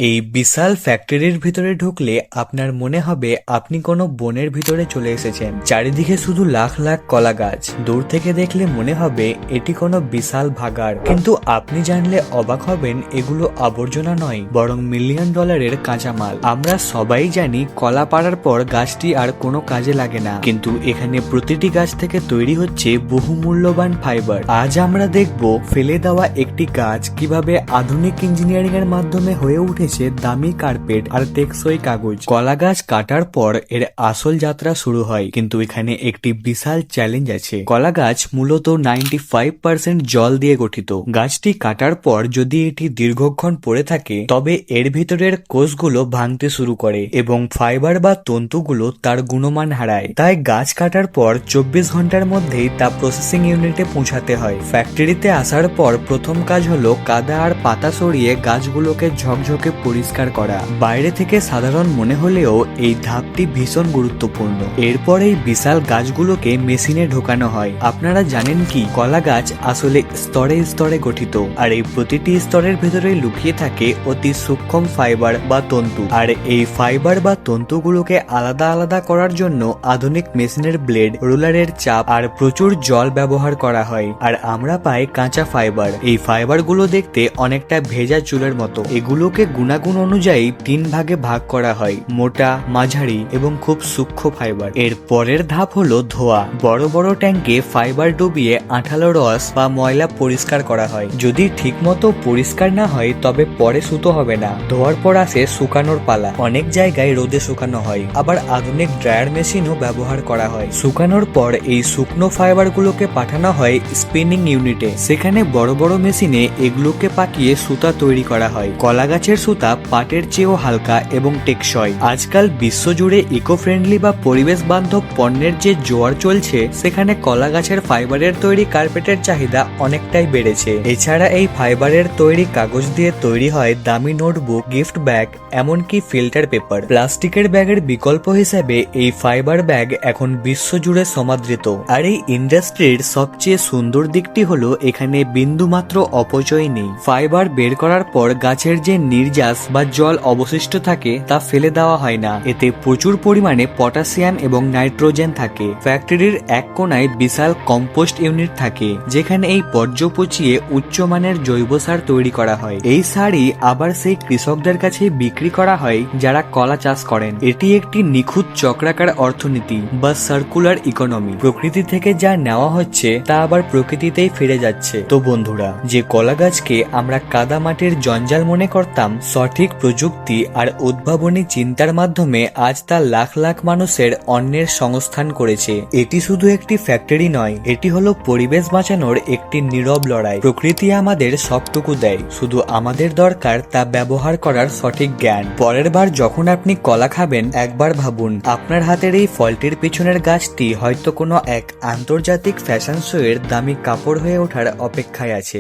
এই বিশাল ফ্যাক্টরির ভিতরে ঢুকলে আপনার মনে হবে আপনি কোনো বনের ভিতরে চলে এসেছেন। চারিদিকে শুধু লাখ লাখ কলা গাছ। দূর থেকে দেখলে মনে হবে এটি কোনো বিশাল ভাগাড়, কিন্তু আপনি জানলে অবাক হবেন এগুলো আবর্জনা নয়, বরং মিলিয়ন ডলারের কাঁচামাল। আমরা সবাই জানি কলা পাড়ার পর গাছটি আর কোনো কাজে লাগে না, কিন্তু এখানে প্রতিটি গাছ থেকে তৈরি হচ্ছে বহু মূল্যবান ফাইবার। আজ আমরা দেখব ফেলে দেওয়া একটি গাছ কিভাবে আধুনিক ইঞ্জিনিয়ারিং এর মাধ্যমে হয়ে উঠে দামি কার্পেট আর টেকসই কাগজ। কলা গাছ কাটার পর এর আসল যাত্রা শুরু হয়, কিন্তু এখানে একটি বিশাল চ্যালেঞ্জ আছে। কলা গাছ মূলত 95% জল দিয়ে গঠিত। গাছটি কাটার পর যদি এটি দীর্ঘক্ষণ পড়ে থাকে, তবে এর ভিতরের কোষগুলো ভাঙতে শুরু করে এবং ফাইবার বা তন্তুগুলো তার গুণমান হারায়। তাই গাছ কাটার পর 24 ঘন্টার মধ্যেই তা প্রসেসিং ইউনিটে পৌঁছাতে হয়। ফ্যাক্টরিতে আসার পর প্রথম কাজ হলো কাদা আর পাতা সরিয়ে গাছগুলোকে ঝকঝকে পরিষ্কার করা। বাইরে থেকে সাধারণ মনে হলেও এই ধাপটি ভীষণ গুরুত্বপূর্ণ। এরপর এই বিশাল গাছগুলোকে মেশিনে ঢোকানো হয়। আপনারা জানেন কি, কলা গাছ আসলে স্তরে স্তরে গঠিত, আর এই প্রতিটি স্তরের ভেতরে লুকিয়ে থাকে অতি সূক্ষ্ম ফাইবার বা তন্তু। আর এই ফাইবার বা তন্তুগুলোকে আলাদা আলাদা করার জন্য আধুনিক মেশিনের ব্লেড, রোলারের চাপ আর প্রচুর জল ব্যবহার করা হয়। আর আমরা পাই কাঁচা ফাইবার। এই ফাইবারগুলো দেখতে অনেকটা ভেজা চুলের মতো। এগুলোকে গুণাগুণ অনুযায়ী 3 ভাগে ভাগ করা হয়: মোটা, মাঝারি এবং খুব সূক্ষ্ম ফাইবার। এর পরের ধাপ হলো ধোয়া। বড় বড় ট্যাঙ্কে ফাইবার ডুবিয়ে আঠালো রস বা ময়লা পরিষ্কার করা হয়। যদি ঠিকমতো পরিষ্কার না হয় তবে পরে সুতো হবে না। ধোয়ার পর আসে শুকানোর পালা। অনেক জায়গায় রোদে শুকানো হয়, আবার আধুনিক ড্রায়ার মেশিনও ব্যবহার করা হয়। শুকানোর পর এই শুকনো ফাইবার গুলোকে পাঠানো হয় স্পিনিং ইউনিটে। সেখানে বড় বড় মেশিনে এগুলোকে পাঠিয়ে সুতা তৈরি করা হয়। কলা গাছের সুতা পাটের চেয়েও হালকা এবং টেকসই। আজকাল বিশ্বজুড়ে ইকো ফ্রেন্ডলি বা পরিবেশ বান্ধব পণ্যের যে জোয়ার চলছে, সেখানে কলা গাছের ফাইবারের তৈরি কার্পেটের চাহিদা অনেকটাই বেড়েছে। এছাড়া এই ফাইবারের তৈরি কাগজ দিয়ে তৈরি হয় দামি নোটবুক, গিফট ব্যাগ, এমনকি ফিল্টার পেপার। প্লাস্টিকের ব্যাগের বিকল্প হিসেবে এই ফাইবার ব্যাগ এখন বিশ্বজুড়ে সমাদৃত। আর এই ইন্ডাস্ট্রির সবচেয়ে সুন্দর দিকটি হলো এখানে বিন্দুমাত্র অপচয় নেই। ফাইবার বের করার পর গাছের যে নির্যাস বা জল অবশিষ্ট থাকে তা ফেলে দেওয়া হয় না। এতে প্রচুর পরিমাণে পটাশিয়াম এবং নাইট্রোজেন থাকে। ফ্যাক্টরির এক কোনায় বিশাল কম্পোস্ট ইউনিট থাকে, যেখানে এই বর্জ্য পচিয়ে উচ্চমানের জৈব সার তৈরি করা হয়। এই সারই আবার সেই কৃষকদের কাছে বিক্রি করা হয় যারা কলা চাষ করেন। এটি একটি নিখুঁত চক্রাকার অর্থনীতি বা সার্কুলার ইকোনমি। প্রকৃতি থেকে যা নেওয়া হচ্ছে তা আবার প্রকৃতিতেই ফিরে যাচ্ছে। তো বন্ধুরা, যে কলা গাছকে আমরা কাদা মাটির জঞ্জাল মনে করতাম, সঠিক প্রযুক্তি আর উদ্ভাবনী চিন্তার মাধ্যমে আজ তা লাখ লাখ মানুষের অন্নের সংস্থান করেছে। এটি শুধু একটি ফ্যাক্টরি নয়, এটি হলো পরিবেশ বাঁচানোর একটি নীরব লড়াই। প্রকৃতি আমাদের সবটুকু দেয়, শুধু আমাদের দরকার তা ব্যবহার করার সঠিক জ্ঞান। পরের বার যখন আপনি কলা খাবেন, একবার ভাবুন আপনার হাতের এই ফলটির পিছনের গাছটি হয়তো কোনো এক আন্তর্জাতিক ফ্যাশন শো এর দামি কাপড় হয়ে ওঠার অপেক্ষায় আছে।